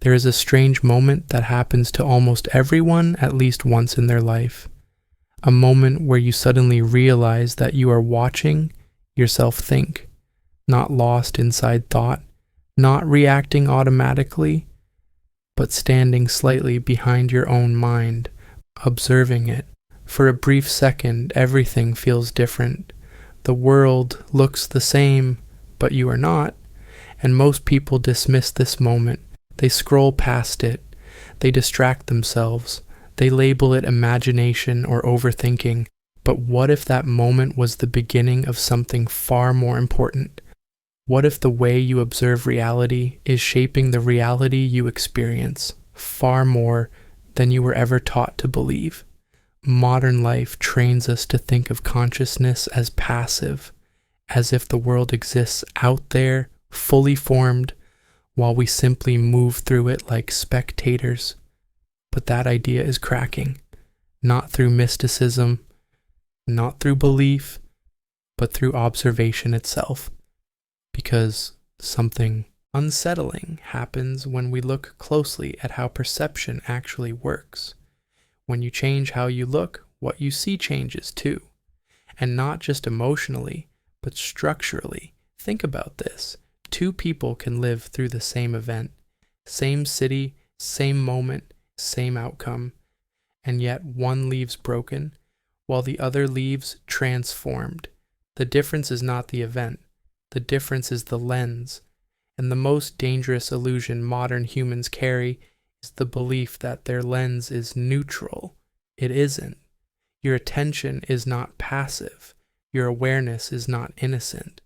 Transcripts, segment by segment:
There is a strange moment that happens to almost everyone at least once in their life. A moment where you suddenly realize that you are watching yourself think, not lost inside thought, not reacting automatically, but standing slightly behind your own mind, observing it. For a brief second, everything feels different. The world looks the same, but you are not. And most people dismiss this moment. They scroll past it. They distract themselves. They label it imagination or overthinking. But what if that moment was the beginning of something far more important? What if the way you observe reality is shaping the reality you experience far more than you were ever taught to believe? Modern life trains us to think of consciousness as passive, as if the world exists out there, fully formed, while we simply move through it like spectators. But that idea is cracking, not through mysticism, not through belief, but through observation itself. Because something unsettling happens when we look closely at how perception actually works. When you change how you look, what you see changes too. And not just emotionally, but structurally. Think about this. Two people can live through the same event, same city, same moment, same outcome, and yet one leaves broken, while the other leaves transformed. The difference is not the event. The difference is the lens. And the most dangerous illusion modern humans carry is the belief that their lens is neutral. It isn't. Your attention is not passive. Your awareness is not innocent.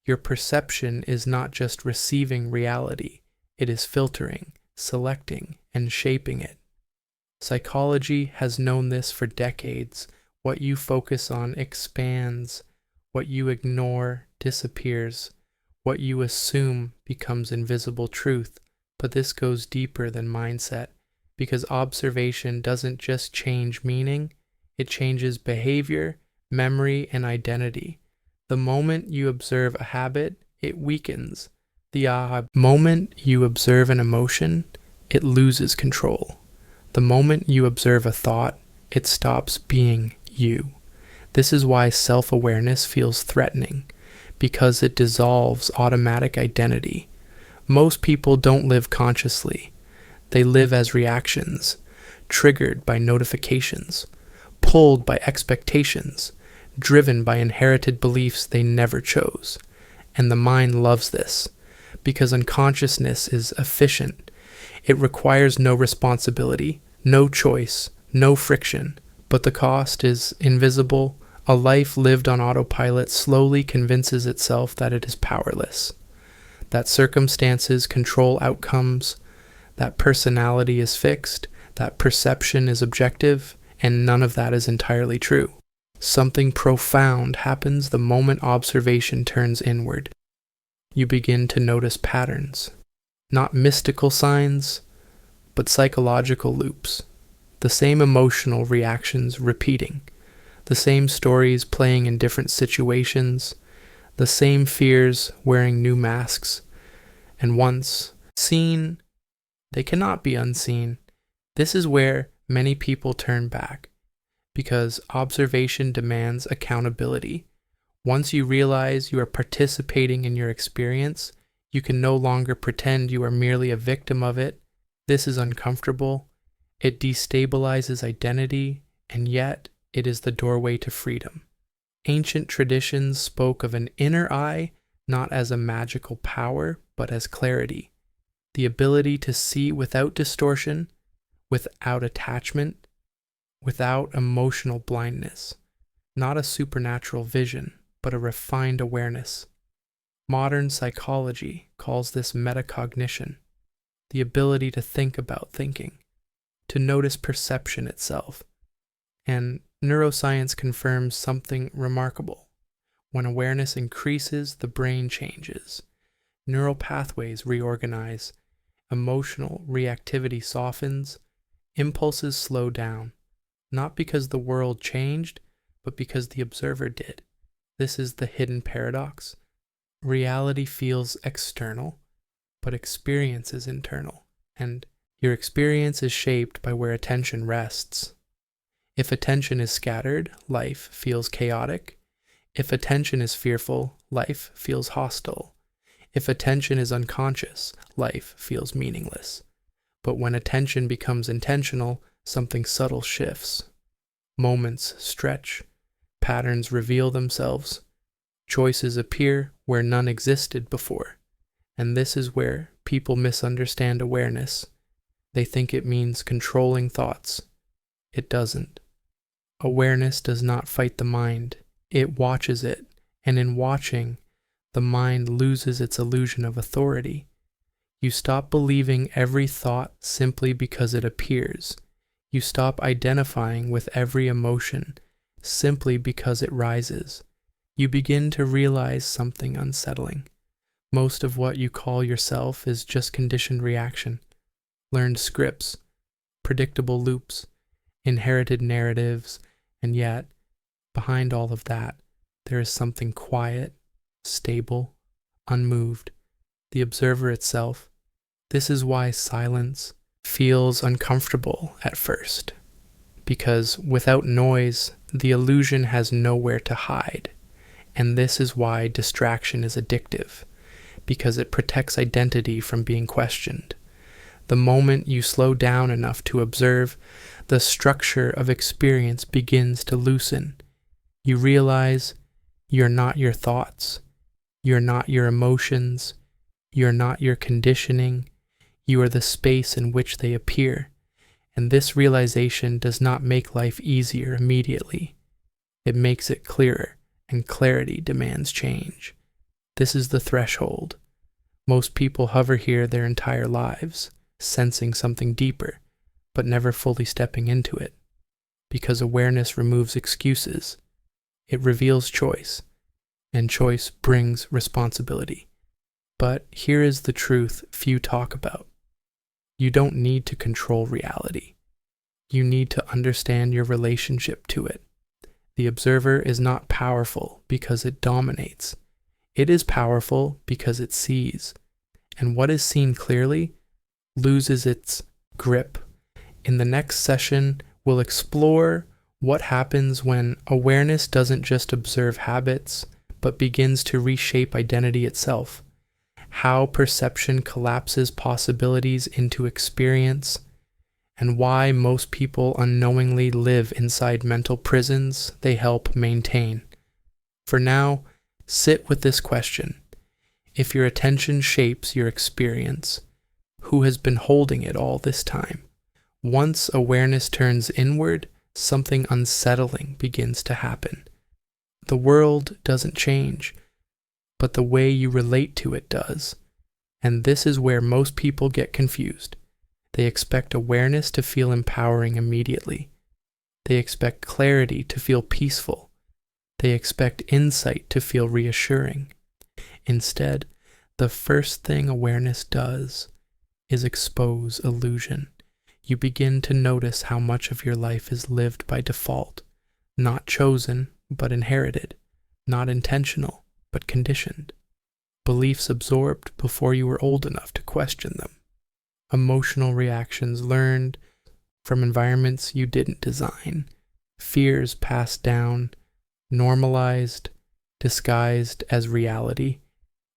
Your perception is not just receiving reality. It is filtering, selecting, and shaping it. Psychology has known this for decades. What you focus on expands. What you ignore disappears. What you assume becomes invisible truth. But this goes deeper than mindset, because observation doesn't just change meaning, it changes behavior, memory, and identity. The moment you observe a habit, it weakens. The moment you observe an emotion, it loses control. The moment you observe a thought, it stops being you. This is why self-awareness feels threatening, because it dissolves automatic identity. Most people don't live consciously. They live as reactions, triggered by notifications, pulled by expectations, driven by inherited beliefs they never chose. And the mind loves this, because unconsciousness is efficient. It requires no responsibility, no choice, no friction, but the cost is invisible. A life lived on autopilot slowly convinces itself that it is powerless, that circumstances control outcomes, that personality is fixed, that perception is objective, and none of that is entirely true. Something profound happens the moment observation turns inward. You begin to notice patterns, not mystical signs, but psychological loops. The same emotional reactions repeating, the same stories playing in different situations, the same fears wearing new masks. And once seen, they cannot be unseen. This is where many people turn back, because observation demands accountability. Once you realize you are participating in your experience, you can no longer pretend you are merely a victim of it. This is uncomfortable. It destabilizes identity, and yet it is the doorway to freedom. Ancient traditions spoke of an inner eye not as a magical power, but as clarity, the ability to see without distortion, without attachment, without emotional blindness. Not a supernatural vision, but a refined awareness. Modern psychology calls this metacognition, the ability to think about thinking, to notice perception itself. And neuroscience confirms something remarkable. When awareness increases, the brain changes. Neural pathways reorganize. Emotional reactivity softens. Impulses slow down. Not because the world changed, but because the observer did. This is the hidden paradox. Reality feels external, but experience is internal. and your experience is shaped by where attention rests. If attention is scattered, life feels chaotic. If attention is fearful, life feels hostile. If attention is unconscious, life feels meaningless. But when attention becomes intentional, something subtle shifts. Moments stretch, patterns reveal themselves, choices appear where none existed before. And this is where people misunderstand awareness. They think it means controlling thoughts. It doesn't. Awareness does not fight the mind. It watches it, and in watching, the mind loses its illusion of authority. You stop believing every thought simply because it appears. You stop identifying with every emotion simply because it rises. You begin to realize something unsettling. Most of what you call yourself is just conditioned reaction, learned scripts, predictable loops, inherited narratives, and yet, behind all of that, there is something quiet, stable, unmoved, the observer itself. This is why silence feels uncomfortable at first, because without noise, the illusion has nowhere to hide. And this is why distraction is addictive, because it protects identity from being questioned. The moment you slow down enough to observe, the structure of experience begins to loosen. You realize you're not your thoughts, you're not your emotions, you're not your conditioning, you are the space in which they appear. And this realization does not make life easier immediately. It makes it clearer, and clarity demands change. This is the threshold. Most people hover here their entire lives, sensing something deeper, but never fully stepping into it. Because awareness removes excuses. It reveals choice, and choice brings responsibility. But here is the truth few talk about. You don't need to control reality. You need to understand your relationship to it. The observer is not powerful because it dominates. It is powerful because it sees. And what is seen clearly loses its grip. In the next session, we'll explore what happens when awareness doesn't just observe habits, but begins to reshape identity itself. How perception collapses possibilities into experience, and why most people unknowingly live inside mental prisons they help maintain. For now, sit with this question. If your attention shapes your experience, who has been holding it all this time? Once awareness turns inward, something unsettling begins to happen. The world doesn't change, but the way you relate to it does. And this is where most people get confused. They expect awareness to feel empowering immediately. They expect clarity to feel peaceful. They expect insight to feel reassuring. Instead, the first thing awareness does is expose illusion. You begin to notice how much of your life is lived by default, not chosen, but inherited, not intentional, but conditioned. Beliefs absorbed before you were old enough to question them. Emotional reactions learned from environments you didn't design. Fears passed down, normalized, disguised as reality.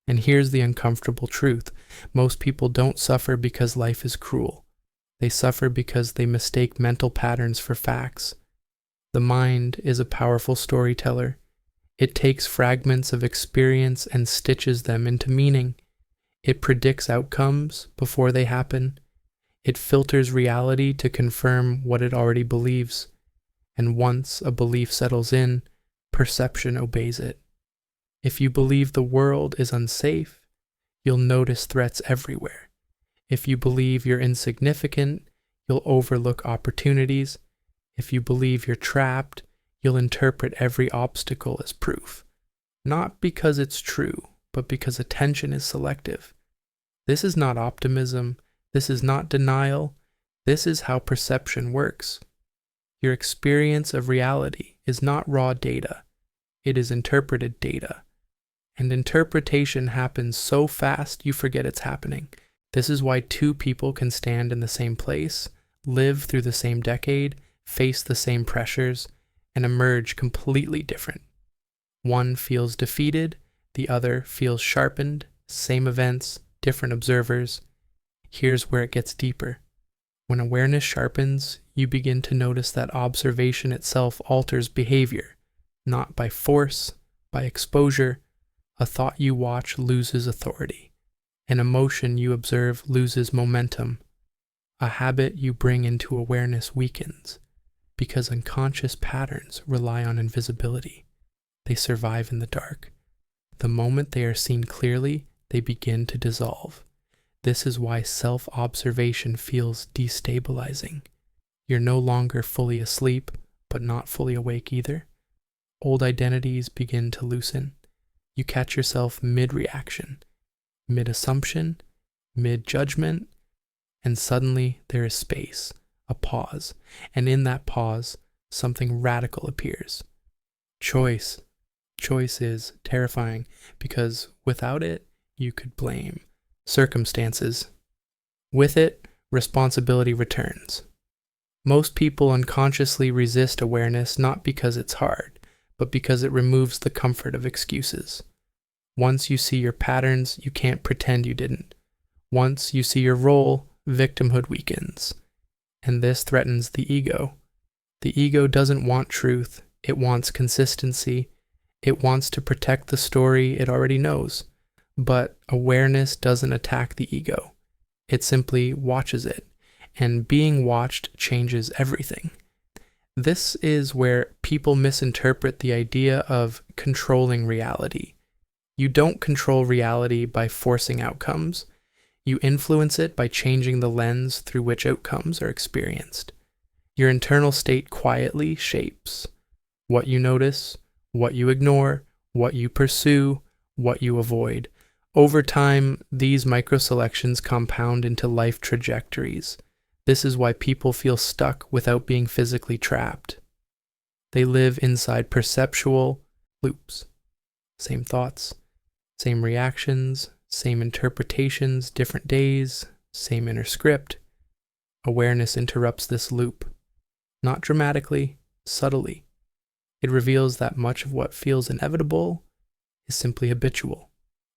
And here's the uncomfortable truth. Most people don't suffer because life is cruel. They suffer because they mistake mental patterns for facts. The mind is a powerful storyteller. It takes fragments of experience and stitches them into meaning. It predicts outcomes before they happen. It filters reality to confirm what it already believes. And once a belief settles in, perception obeys it. If you believe the world is unsafe, you'll notice threats everywhere. If you believe you're insignificant, you'll overlook opportunities. If you believe you're trapped, you'll interpret every obstacle as proof. Not because it's true, but because attention is selective. This is not optimism. This is not denial. This is how perception works. Your experience of reality is not raw data. It is interpreted data. And interpretation happens so fast you forget it's happening. This is why two people can stand in the same place, live through the same decade, face the same pressures, and emerge completely different. One feels defeated, the other feels sharpened, same events, different observers. Here's where it gets deeper. When awareness sharpens, you begin to notice that observation itself alters behavior, not by force, by exposure. A thought you watch loses authority. An emotion you observe loses momentum. A habit you bring into awareness weakens, because unconscious patterns rely on invisibility. They survive in the dark. The moment they are seen clearly, they begin to dissolve. This is why self-observation feels destabilizing. You're no longer fully asleep, but not fully awake either. Old identities begin to loosen. You catch yourself mid-reaction, mid-assumption, mid-judgment, and suddenly there is space, a pause, and in that pause, something radical appears. Choice. Choice is terrifying because without it, you could blame circumstances. With it, responsibility returns. Most people unconsciously resist awareness not because it's hard, but because it removes the comfort of excuses. Once you see your patterns, you can't pretend you didn't. Once you see your role, victimhood weakens. And this threatens the ego. The ego doesn't want truth, it wants consistency. It wants to protect the story it already knows. But awareness doesn't attack the ego. It simply watches it. And being watched changes everything. This is where people misinterpret the idea of controlling reality. You don't control reality by forcing outcomes. You influence it by changing the lens through which outcomes are experienced. Your internal state quietly shapes what you notice, what you ignore, what you pursue, what you avoid. Over time, these micro-selections compound into life trajectories. This is why people feel stuck without being physically trapped. They live inside perceptual loops. Same thoughts, same reactions, same interpretations, different days, same inner script. Awareness interrupts this loop. Not dramatically, subtly. It reveals that much of what feels inevitable is simply habitual,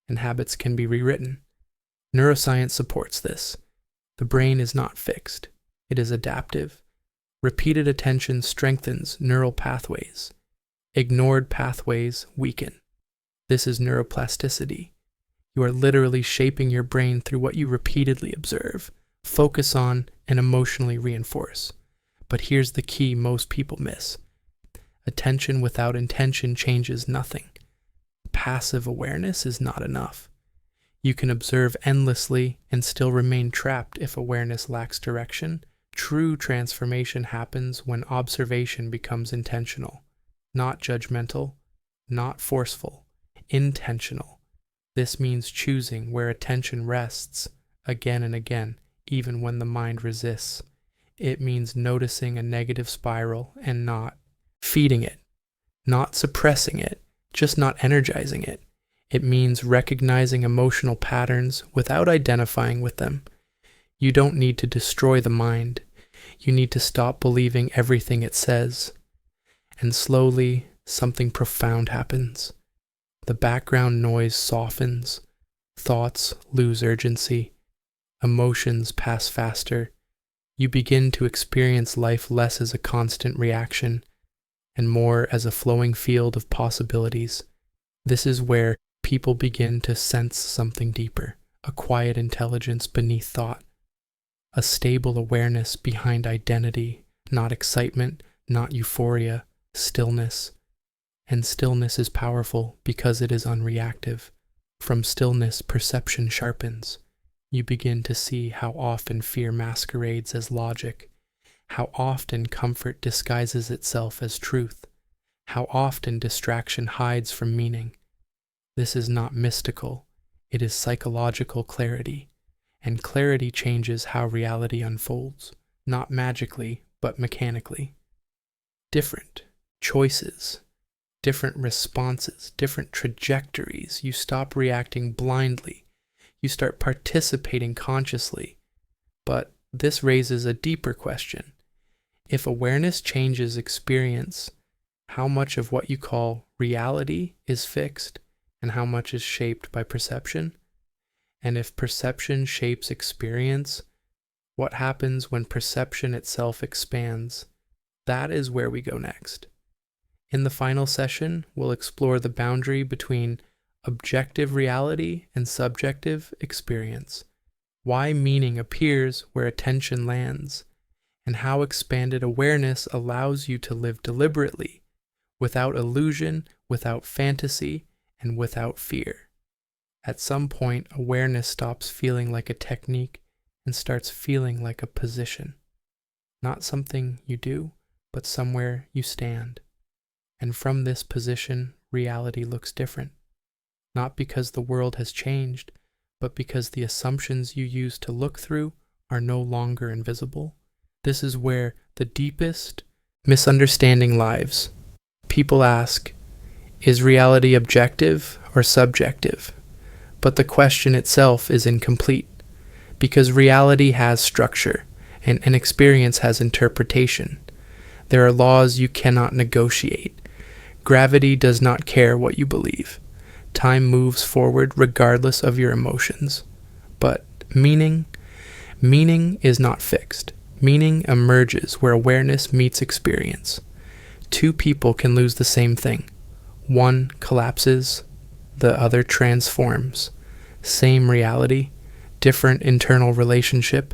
and habits can be rewritten. Neuroscience supports this. The brain is not fixed. It is adaptive. Repeated attention strengthens neural pathways. Ignored pathways weaken. This is neuroplasticity. You are literally shaping your brain through what you repeatedly observe, focus on, and emotionally reinforce. But here's the key most people miss. Attention without intention changes nothing. Passive awareness is not enough. You can observe endlessly and still remain trapped if awareness lacks direction. True transformation happens when observation becomes intentional, not judgmental, not forceful, intentional. This means choosing where attention rests again and again, even when the mind resists. It means noticing a negative spiral and not feeding it, not suppressing it, just not energizing it. It means recognizing emotional patterns without identifying with them. You don't need to destroy the mind. You need to stop believing everything it says. And slowly, something profound happens. The background noise softens. Thoughts lose urgency. Emotions pass faster. You begin to experience life less as a constant reaction and more as a flowing field of possibilities. This is where people begin to sense something deeper, a quiet intelligence beneath thought, a stable awareness behind identity, not excitement, not euphoria, stillness. And stillness is powerful because it is unreactive. From stillness, perception sharpens. You begin to see how often fear masquerades as logic, how often comfort disguises itself as truth, how often distraction hides from meaning. This is not mystical, it is psychological clarity, and clarity changes how reality unfolds, not magically, but mechanically. Different choices, different responses, different trajectories. You stop reacting blindly. You start participating consciously. But this raises a deeper question. If awareness changes experience, how much of what you call reality is fixed and how much is shaped by perception? And if perception shapes experience, what happens when perception itself expands? That is where we go next. In the final session, we'll explore the boundary between objective reality and subjective experience, why meaning appears where attention lands, and how expanded awareness allows you to live deliberately, without illusion, without fantasy, and without fear. At some point, awareness stops feeling like a technique and starts feeling like a position. Not something you do, but somewhere you stand. And from this position, reality looks different. Not because the world has changed, but because the assumptions you used to look through are no longer invisible. This is where the deepest misunderstanding lies. People ask, is reality objective or subjective? But the question itself is incomplete, because reality has structure, and an experience has interpretation. There are laws you cannot negotiate. Gravity does not care what you believe. Time moves forward regardless of your emotions. But meaning is not fixed. Meaning emerges where awareness meets experience. Two people can lose the same thing. One collapses, the other transforms. Same reality, different internal relationship.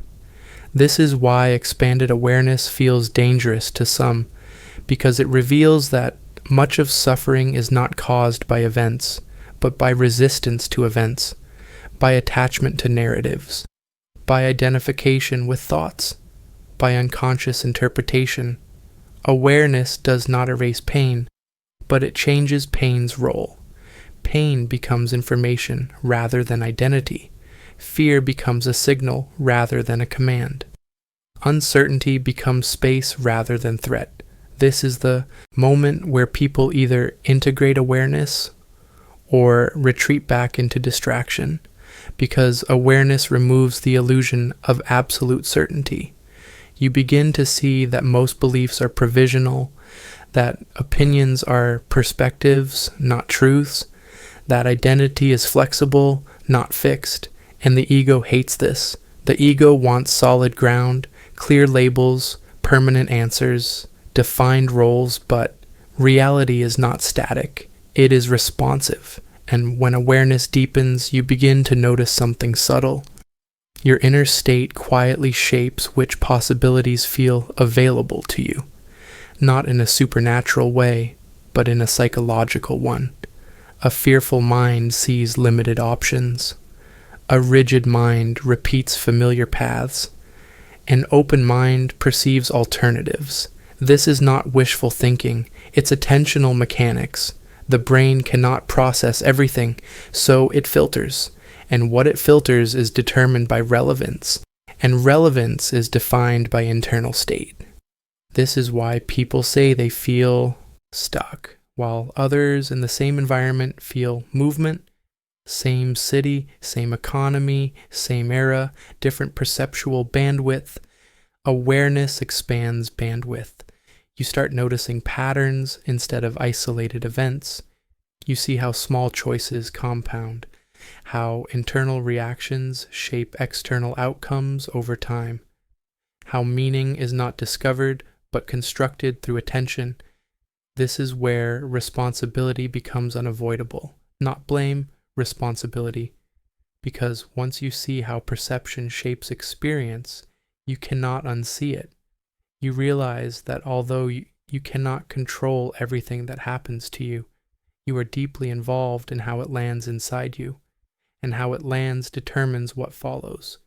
This is why expanded awareness feels dangerous to some, because it reveals that much of suffering is not caused by events, but by resistance to events, by attachment to narratives, by identification with thoughts, by unconscious interpretation. Awareness does not erase pain, but it changes pain's role. Pain becomes information rather than identity. Fear becomes a signal rather than a command. Uncertainty becomes space rather than threat. This is the moment where people either integrate awareness or retreat back into distraction, because awareness removes the illusion of absolute certainty. You begin to see that most beliefs are provisional, that opinions are perspectives, not truths, that identity is flexible, not fixed, and the ego hates this. The ego wants solid ground, clear labels, permanent answers, defined roles, but reality is not static. It is responsive. And when awareness deepens, you begin to notice something subtle. Your inner state quietly shapes which possibilities feel available to you, not in a supernatural way, but in a psychological one. A fearful mind sees limited options. A rigid mind repeats familiar paths. An open mind perceives alternatives. This is not wishful thinking, it's attentional mechanics. The brain cannot process everything, so it filters. And what it filters is determined by relevance, and relevance is defined by internal state. This is why people say they feel stuck, while others in the same environment feel movement. Same city, same economy, same era, different perceptual bandwidth. Awareness expands bandwidth. You start noticing patterns instead of isolated events. You see how small choices compound, how internal reactions shape external outcomes over time, how meaning is not discovered but constructed through attention. This is where responsibility becomes unavoidable. Not blame, responsibility. Because once you see how perception shapes experience, you cannot unsee it. You realize that although you cannot control everything that happens to you, you are deeply involved in how it lands inside you, and how it lands determines what follows.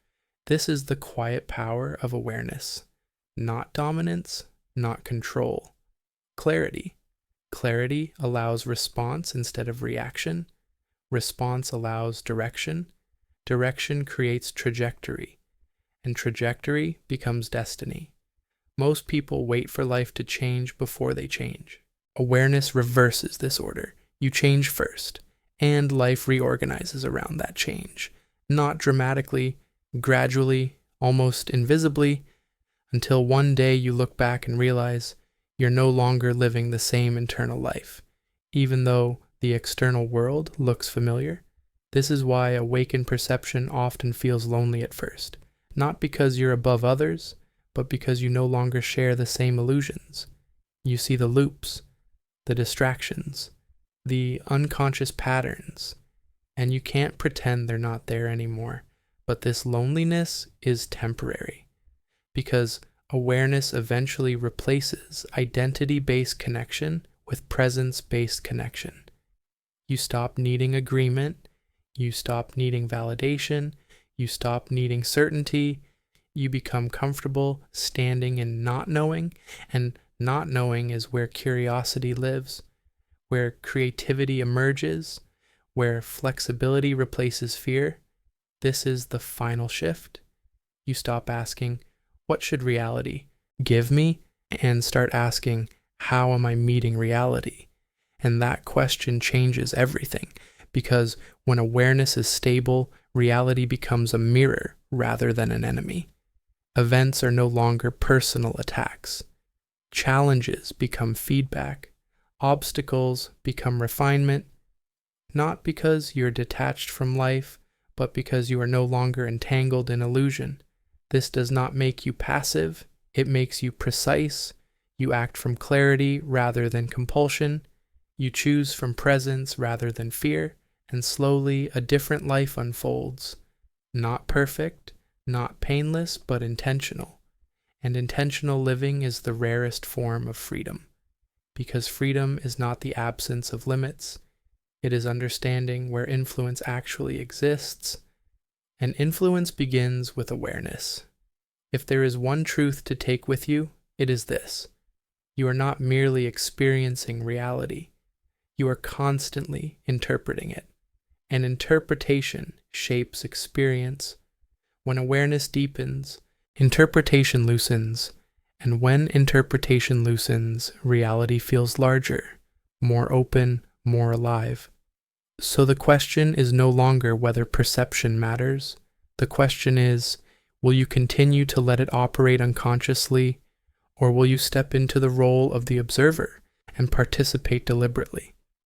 This is the quiet power of awareness. Not dominance, not control. Clarity. Clarity allows response instead of reaction. Response allows direction. Direction creates trajectory, and trajectory becomes destiny. Most people wait for life to change before they change. Awareness reverses this order. You change first, and life reorganizes around that change. not dramatically, gradually, almost invisibly, until one day you look back and realize you're no longer living the same internal life, even though the external world looks familiar. This is why awakened perception often feels lonely at first, not because you're above others, but because you no longer share the same illusions. You see the loops, the distractions, the unconscious patterns, and you can't pretend they're not there anymore. But this loneliness is temporary, because awareness eventually replaces identity-based connection with presence-based connection. You stop needing agreement, you stop needing validation, you stop needing certainty, you become comfortable standing in not knowing, and not knowing is where curiosity lives, where creativity emerges, where flexibility replaces fear. This is the final shift. You stop asking, what should reality give me? And start asking, how am I meeting reality? And that question changes everything, because when awareness is stable, reality becomes a mirror rather than an enemy. Events are no longer personal attacks. Challenges become feedback. Obstacles become refinement, not because you're detached from life, but because you are no longer entangled in illusion. This does not make you passive, it makes you precise. You act from clarity rather than compulsion. You choose from presence rather than fear, and slowly a different life unfolds. Not perfect, not painless, but intentional. And intentional living is the rarest form of freedom, because freedom is not the absence of limits. It is understanding where influence actually exists, and influence begins with awareness. If there is one truth to take with you, it is this: you are not merely experiencing reality, you are constantly interpreting it, and interpretation shapes experience. When awareness deepens, interpretation loosens, and when interpretation loosens, reality feels larger, more open, more alive. So the question is no longer whether perception matters. The question is, will you continue to let it operate unconsciously, or will you step into the role of the observer and participate deliberately?